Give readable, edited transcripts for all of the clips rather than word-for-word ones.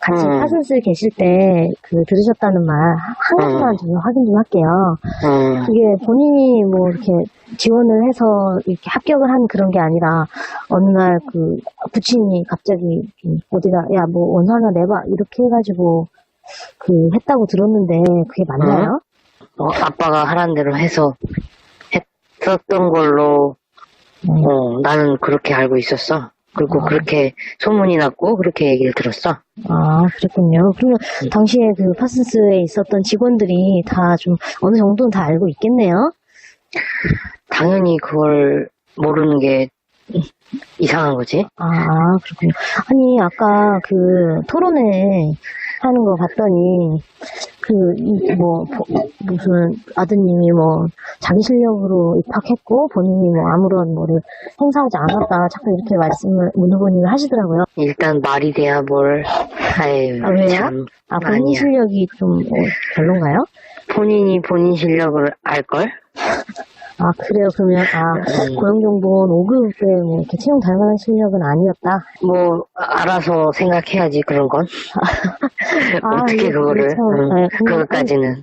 같이 파슨스 계실 때 들으셨다는 말 한 가지만 좀 확인 좀 할게요. 이게 본인이 뭐 이렇게 지원을 해서 이렇게 합격을 한 그런 게 아니라 어느 날 부친이 갑자기 어디다 야 뭐 원서 하나 내봐 이렇게 해가지고 했다고 들었는데 그게 맞나요? 아빠가 하라는 대로 해서 했었던 걸로 나는 그렇게 알고 있었어. 그리고 그렇게 소문이 났고 그렇게 얘기를 들었어. 아, 그랬군요. 그러면 당시에 파슨스에 있었던 직원들이 다 좀 어느 정도는 다 알고 있겠네요? 당연히 그걸 모르는 게 이상한 거지. 아, 그렇군요. 아니, 아까 토론회 하는 거 봤더니, 무슨 아드님이 자기 실력으로 입학했고, 본인이 아무런 뭐를 행사하지 않았다. 자꾸 이렇게 말씀을 문 후보님이 하시더라고요. 일단 말이 돼야 뭘, 아유, 아, 왜요? 참. 본인 아니야. 실력이 좀 별론가요? 본인이 본인 실력을 알걸? 아, 그래요? 그러면, 고용정보원 5급에 이렇게 채용 될 만한 실력은 아니었다? 뭐, 알아서 생각해야지, 그런 건. 어떻게 그거를, 그것까지는.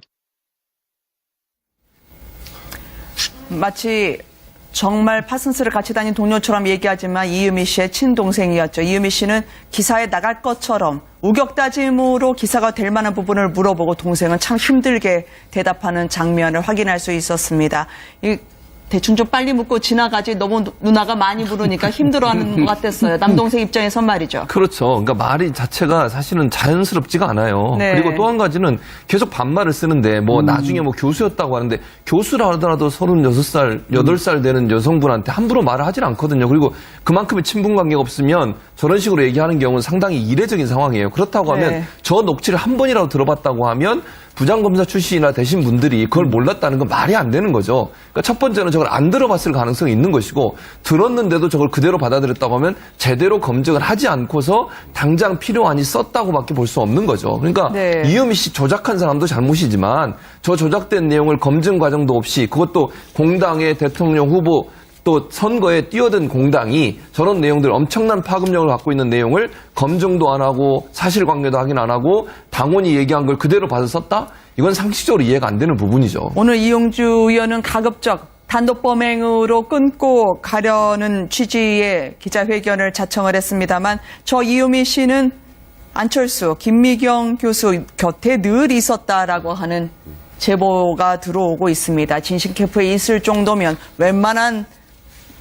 마치 정말 파슨스를 같이 다닌 동료처럼 얘기하지만 이유미 씨의 친동생이었죠. 이유미 씨는 기사에 나갈 것처럼 우격다짐으로 기사가 될 만한 부분을 물어보고 동생은 참 힘들게 대답하는 장면을 확인할 수 있었습니다. 대충 좀 빨리 묻고 지나가지 너무 누나가 많이 부르니까 힘들어하는 것 같았어요. 남동생 입장에선 말이죠. 그렇죠. 그러니까 말이 자체가 사실은 자연스럽지가 않아요. 네. 그리고 또 한 가지는 계속 반말을 쓰는데 나중에 교수였다고 하는데 교수라 하더라도 36살, 8살 되는 여성분한테 함부로 말을 하질 않거든요. 그리고 그만큼의 친분 관계가 없으면 저런 식으로 얘기하는 경우는 상당히 이례적인 상황이에요. 그렇다고 하면 네. 저 녹취를 한 번이라도 들어봤다고 하면 부장검사 출신이나 되신 분들이 그걸 몰랐다는 건 말이 안 되는 거죠. 그러니까 첫 번째는 저걸 안 들어봤을 가능성이 있는 것이고 들었는데도 저걸 그대로 받아들였다고 하면 제대로 검증을 하지 않고서 당장 필요하니 썼다고밖에 볼 수 없는 거죠. 그러니까 네. 이유미 씨 조작한 사람도 잘못이지만 저 조작된 내용을 검증 과정도 없이 그것도 공당의 대통령 후보 또 선거에 뛰어든 공당이 저런 내용들 엄청난 파급력을 갖고 있는 내용을 검증도 안 하고 사실관계도 확인 안 하고 당원이 얘기한 걸 그대로 받아 썼다? 이건 상식적으로 이해가 안 되는 부분이죠. 오늘 이용주 의원은 가급적 단독 범행으로 끊고 가려는 취지의 기자회견을 자청을 했습니다만 저 이유미 씨는 안철수, 김미경 교수 곁에 늘 있었다라고 하는 제보가 들어오고 있습니다. 진실 캠프에 있을 정도면 웬만한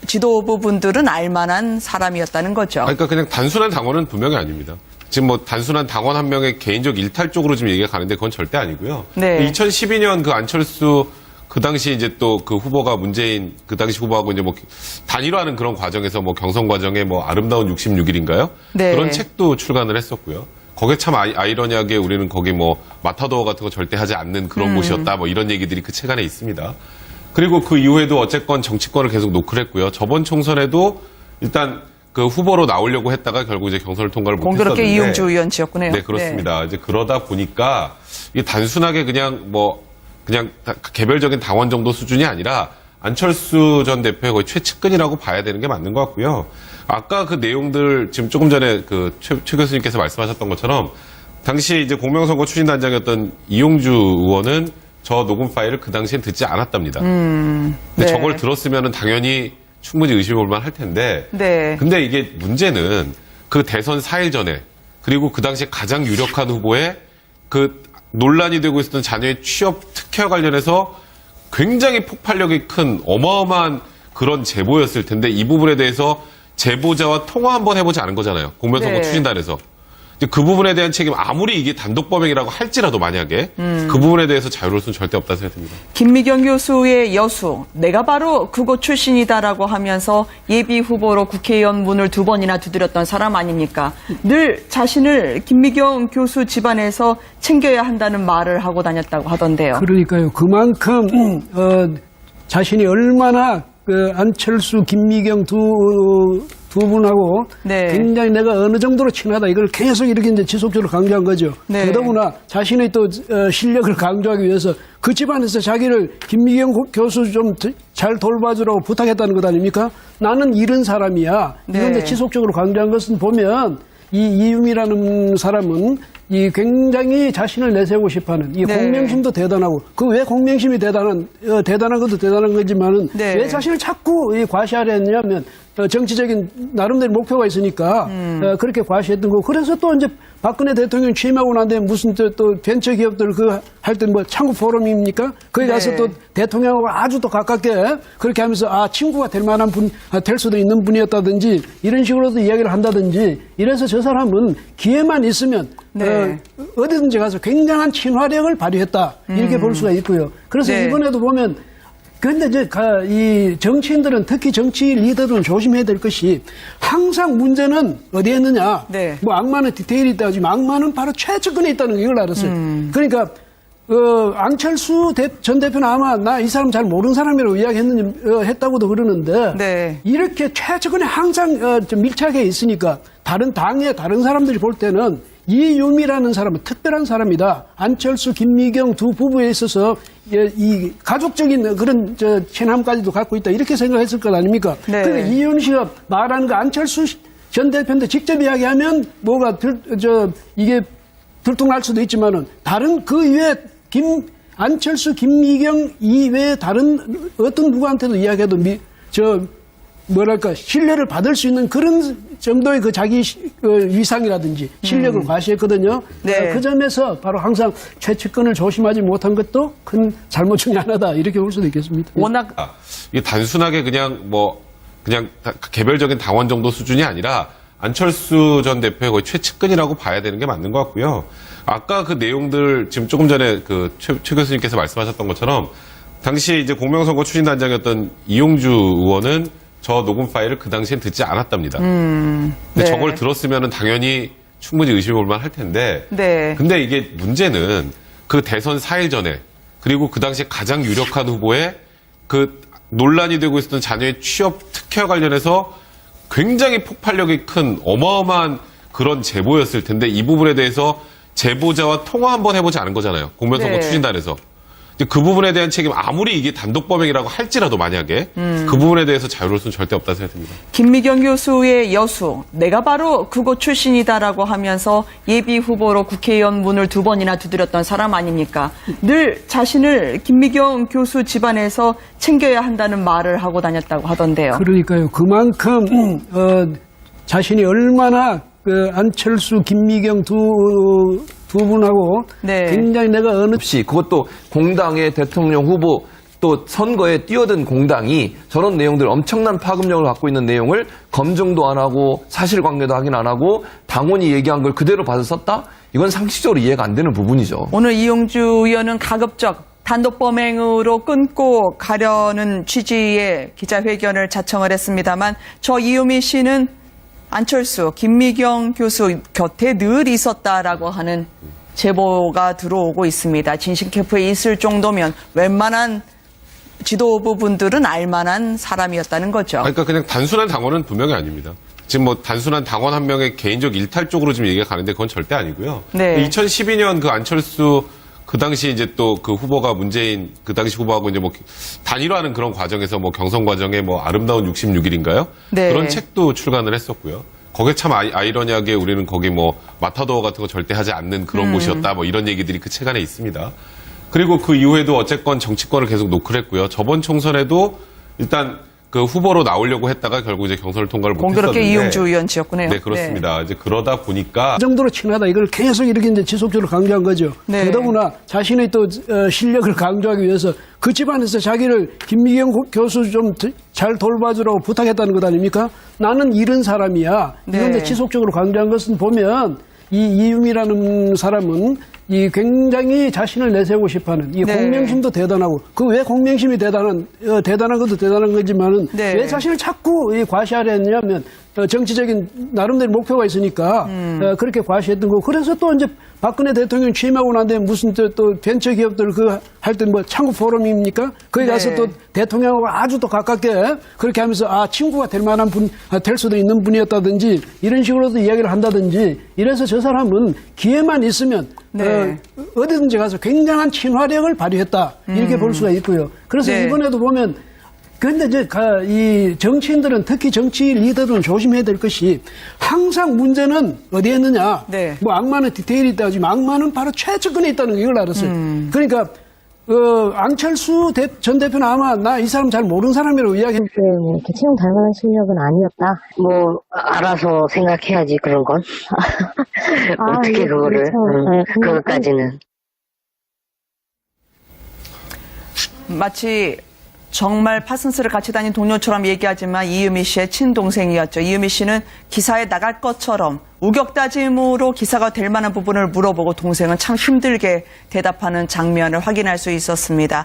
지도부분들은 알만한 사람이었다는 거죠. 그러니까 그냥 단순한 당원은 분명히 아닙니다. 지금 단순한 당원 한 명의 개인적 일탈 쪽으로 지금 얘기가 가는데 그건 절대 아니고요. 네. 2012년 안철수 그 당시 이제 또 그 후보가 문재인 그 당시 후보하고 이제 단일화하는 그런 과정에서 경선 과정에 아름다운 66일인가요? 네. 그런 책도 출간을 했었고요. 거기에 참 아이러니하게 우리는 거기 마타도어 같은 거 절대 하지 않는 그런 곳이었다 이런 얘기들이 그 책 안에 있습니다. 그리고 그 이후에도 어쨌건 정치권을 계속 노크를 했고요. 저번 총선에도 일단 그 후보로 나오려고 했다가 결국 이제 경선을 통과를 못했었는데. 공교롭게 이용주 의원 지었군요. 네, 그렇습니다. 이제 그러다 보니까 이게 단순하게 그냥 개별적인 당원 정도 수준이 아니라 안철수 전 대표의 거의 최측근이라고 봐야 되는 게 맞는 것 같고요. 아까 그 내용들 지금 조금 전에 최 교수님께서 말씀하셨던 것처럼 당시 이제 공명선거 추진단장이었던 이용주 의원은 저 녹음 파일을 그 당시엔 듣지 않았답니다. 근데 네. 저걸 들었으면 당연히 충분히 의심해 볼 만할 텐데. 네. 근데 이게 문제는 그 대선 4일 전에 그리고 그 당시 가장 유력한 후보의 그 논란이 되고 있었던 자녀의 취업 특혜와 관련해서 굉장히 폭발력이 큰 어마어마한 그런 제보였을 텐데 이 부분에 대해서 제보자와 통화 한번 해보지 않은 거잖아요. 공명선거 네. 추진단에서. 그 부분에 대한 책임 아무리 이게 단독 범행이라고 할지라도 만약에 그 부분에 대해서 자유로울 수는 절대 없다고 생각됩니다. 김미경 교수의 여수, 내가 바로 그곳 출신이다라고 하면서 예비 후보로 국회의원 문을 2번이나 두드렸던 사람 아닙니까? 늘 자신을 김미경 교수 집안에서 챙겨야 한다는 말을 하고 다녔다고 하던데요. 그러니까요. 그만큼 자신이 얼마나 안철수, 김미경 두 분하고 네. 굉장히 내가 어느 정도로 친하다 이걸 계속 이렇게 이제 지속적으로 강조한 거죠. 네. 더더구나 자신의 또 실력을 강조하기 위해서 그 집안에서 자기를 김미경 교수 좀 잘 돌봐주라고 부탁했다는 것 아닙니까? 나는 이런 사람이야. 네. 이런데 지속적으로 강조한 것은 보면 이유미라는 사람은 이 굉장히 자신을 내세우고 싶어하는 이 네. 공명심도 대단하고 그 왜 공명심이 대단한 것도 대단한 거지만은 네. 왜 자신을 자꾸 이 과시하려 했냐면 정치적인 나름대로 목표가 있으니까 그렇게 과시했던 거고 그래서 또 이제 박근혜 대통령 취임하고 난 다음에 무슨 또 벤처 기업들 그 할 때 뭐 창업 포럼입니까? 거기 가서 네. 또 대통령하고 아주 또 가깝게 그렇게 하면서 친구가 될 만한 분, 될 수도 있는 분이었다든지 이런 식으로도 이야기를 한다든지 이래서 저 사람은 기회만 있으면 네. 어디든지 가서 굉장한 친화력을 발휘했다. 이렇게 볼 수가 있고요. 그래서 네. 이번에도 보면 그런데 이제 이 정치인들은 특히 정치 리더들은 조심해야 될 것이 항상 문제는 어디에 있느냐. 네. 뭐 악마는 디테일이 있다 하지만 악마는 바로 최측근에 있다는 걸 알았어요. 그러니까 안철수 전 대표는 아마 나 이 사람 잘 모르는 사람이라고 했다고도 그러는데 네. 이렇게 최측근에 항상 좀 밀착해 있으니까 다른 당의 다른 사람들이 볼 때는 이유미라는 사람은 특별한 사람이다. 안철수, 김미경 두 부부에 있어서 이 가족적인 그런 친함까지도 갖고 있다. 이렇게 생각했을 것 아닙니까? 네. 그러니까 이유미 씨가 말하는 거 안철수 전 대표한테 직접 이야기하면 뭐가 이게 들통날 수도 있지만은 다른 그 이외에 안철수, 김미경 이외에 다른 어떤 누구한테도 이야기해도 신뢰를 받을 수 있는 그런 정도의 그 자기 위상이라든지 실력을 과시했거든요. 네. 그 점에서 바로 항상 최측근을 조심하지 못한 것도 큰 잘못 중에 하나다. 이렇게 볼 수도 있겠습니다. 워낙 이게 단순하게 그냥 개별적인 당원 정도 수준이 아니라 안철수 전 대표의 거의 최측근이라고 봐야 되는 게 맞는 것 같고요. 아까 그 내용들 지금 조금 전에 최 교수님께서 말씀하셨던 것처럼 당시 이제 공명선거 추진단장이었던 이용주 의원은 저 녹음 파일을 그 당시엔 듣지 않았답니다. 근데 네. 저걸 들었으면 당연히 충분히 의심해 볼 만할 텐데. 네. 근데 이게 문제는 그 대선 4일 전에 그리고 그 당시 가장 유력한 후보의 그 논란이 되고 있었던 자녀의 취업 특혜와 관련해서 굉장히 폭발력이 큰 어마어마한 그런 제보였을 텐데 이 부분에 대해서 제보자와 통화 한번 해보지 않은 거잖아요. 공명선거 네. 추진단에서. 그 부분에 대한 책임 아무리 이게 단독 범행이라고 할지라도 만약에 그 부분에 대해서 자유로울 수는 절대 없다고 생각됩니다. 김미경 교수의 여수, 내가 바로 그곳 출신이다라고 하면서 예비 후보로 국회의원 문을 2번이나 두드렸던 사람 아닙니까? 늘 자신을 김미경 교수 집안에서 챙겨야 한다는 말을 하고 다녔다고 하던데요. 그러니까요. 그만큼 자신이 얼마나 안철수, 김미경 두 분하고 네. 굉장히 내가 어느 없이 그것도 공당의 대통령 후보 또 선거에 뛰어든 공당이 저런 내용들 엄청난 파급력을 갖고 있는 내용을 검증도 안 하고 사실관계도 확인 안 하고 당원이 얘기한 걸 그대로 받아 썼다? 이건 상식적으로 이해가 안 되는 부분이죠. 오늘 이용주 의원은 가급적 단독 범행으로 끊고 가려는 취지의 기자회견을 자청을 했습니다만 저 이유미 씨는 안철수, 김미경 교수 곁에 늘 있었다라고 하는 제보가 들어오고 있습니다. 진실 캠프에 있을 정도면 웬만한 지도부 분들은 알만한 사람이었다는 거죠. 그러니까 그냥 단순한 당원은 분명히 아닙니다. 지금 뭐 단순한 당원 한 명의 개인적 일탈 쪽으로 지금 얘기가 가는데 그건 절대 아니고요. 네. 2012년 그 안철수 그 당시 이제 또 그 후보가 문재인 그 당시 후보하고 이제 뭐 단일화하는 그런 과정에서 뭐 경선 과정에 뭐 아름다운 66일인가요? 네. 그런 책도 출간을 했었고요. 거기에 참 아이러니하게 우리는 거기 뭐 마타도어 같은 거 절대 하지 않는 그런 곳이었다 뭐 이런 얘기들이 그 책 안에 있습니다. 그리고 그 이후에도 어쨌건 정치권을 계속 노크를 했고요. 저번 총선에도 일단 그 후보로 나오려고 했다가 결국 이제 경선을 통과를 못했었는데. 공교롭게 이용주 의원 지었군요. 네, 그렇습니다. 이제 그러다 보니까 그 정도로 친하다. 이걸 계속 이렇게 이제 지속적으로 강조한 거죠. 네. 더더구나 자신의 또 실력을 강조하기 위해서 그 집안에서 자기를 김미경 교수 좀 잘 돌봐주라고 부탁했다는 것 아닙니까? 나는 이런 사람이야. 네. 그런데 지속적으로 강조한 것은 보면 이유미라는 사람은 이 굉장히 자신을 내세우고 싶어하는 이 네. 공명심도 대단하고 그 왜 공명심이 대단한 것도 대단한 거지만은 네. 왜 자신을 자꾸 과시하려 했냐면 정치적인 나름대로 목표가 있으니까 그렇게 과시했던 거고 그래서 또 이제 박근혜 대통령 취임하고 난 다음에 무슨 또 벤처 기업들 그 할 때 뭐 창업 포럼입니까? 거기 가서 네. 또 대통령하고 아주 또 가깝게 그렇게 하면서 친구가 될 만한 분, 될 수도 있는 분이었다든지 이런 식으로도 이야기를 한다든지 이래서 저 사람은 기회만 있으면 네. 어디든지 가서 굉장한 친화력을 발휘했다. 이렇게 볼 수가 있고요. 그래서 네. 이번에도 보면 그런데 이제 이 정치인들은 특히 정치 리더들은 조심해야 될 것이 항상 문제는 어디에 있느냐. 네. 뭐 악마는 디테일이 있다 하지만 악마는 바로 최측근에 있다는 이걸 알았어요. 그러니까 안철수 전 대표는 아마 나 이 사람 잘 모르는 사람이라고 이야기. 뭐 이렇게 채용 달 만한 실력은 아니었다. 뭐 알아서 생각해야지 그런 건. 어떻게 이게 그거를? 참, 네, 그것까지는. 마치 정말 파슨스를 같이 다닌 동료처럼 얘기하지만 이유미 씨의 친동생이었죠. 이유미 씨는 기사에 나갈 것처럼 우격다짐으로 기사가 될 만한 부분을 물어보고 동생은 참 힘들게 대답하는 장면을 확인할 수 있었습니다.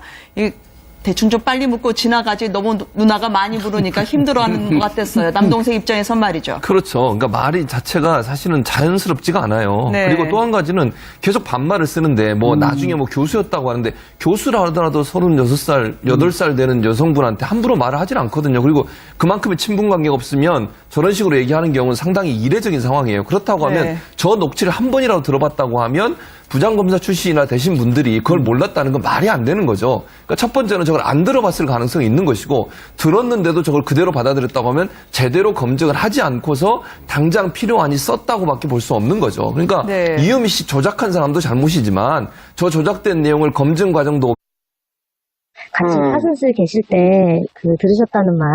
대충 좀 빨리 묻고 지나가지 너무 누나가 많이 부르니까 힘들어하는 것 같았어요. 남동생 입장에선 말이죠. 그렇죠. 그러니까 말이 자체가 사실은 자연스럽지가 않아요. 네. 그리고 또 한 가지는 계속 반말을 쓰는데 뭐 나중에 뭐 교수였다고 하는데 교수라 하더라도 36살, 8살 되는 여성분한테 함부로 말을 하질 않거든요. 그리고 그만큼의 친분 관계가 없으면 저런 식으로 얘기하는 경우는 상당히 이례적인 상황이에요. 그렇다고 하면 네. 저 녹취를 한 번이라도 들어봤다고 하면 부장검사 출신이나 되신 분들이 그걸 몰랐다는 건 말이 안 되는 거죠. 그러니까 첫 번째는 저걸 안 들어봤을 가능성이 있는 것이고 들었는데도 저걸 그대로 받아들였다고 하면 제대로 검증을 하지 않고서 당장 필요하니 썼다고밖에 볼 수 없는 거죠. 그러니까 네. 이유미 씨 조작한 사람도 잘못이지만 저 조작된 내용을 검증 과정도 같이 파슨스 계실 때 들으셨다는 말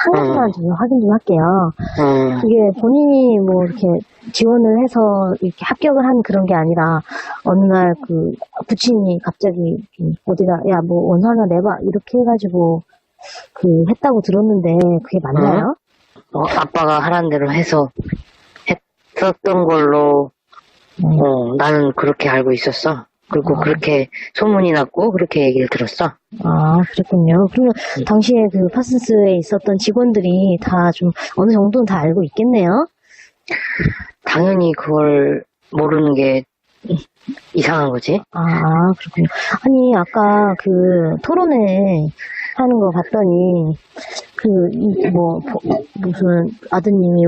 한 가지만 좀 확인 좀 할게요. 이게 본인이 뭐 이렇게 지원을 해서 이렇게 합격을 한 그런 게 아니라 어느 날 부친이 갑자기 어디다 야 뭐 원서 하나 내봐 이렇게 해가지고 했다고 들었는데 그게 맞나요? 아빠가 하란 대로 해서 했었던 걸로 나는 그렇게 알고 있었어. 그리고 그렇게 소문이 났고 그렇게 얘기를 들었어. 아, 그랬군요. 그러면 당시에 파슨스에 있었던 직원들이 다 좀 어느 정도는 다 알고 있겠네요? 당연히 그걸 모르는 게 이상한 거지. 아, 그렇군요. 아니, 아까 토론회 하는 거 봤더니, 무슨 아드님이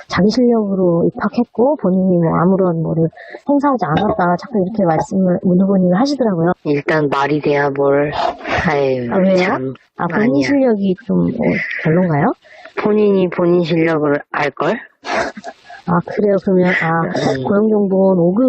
자기 실력으로 입학했고, 본인이 아무런 뭐를 행사하지 않았다. 자꾸 이렇게 말씀을 문 후보님이 하시더라고요. 일단 말이 돼야 뭘. 아유, 아, 왜요? 참. 본인 아니야. 실력이 좀 별론가요? 본인이 본인 실력을 알걸? 아, 그래요. 그러면, 고용정보원 5급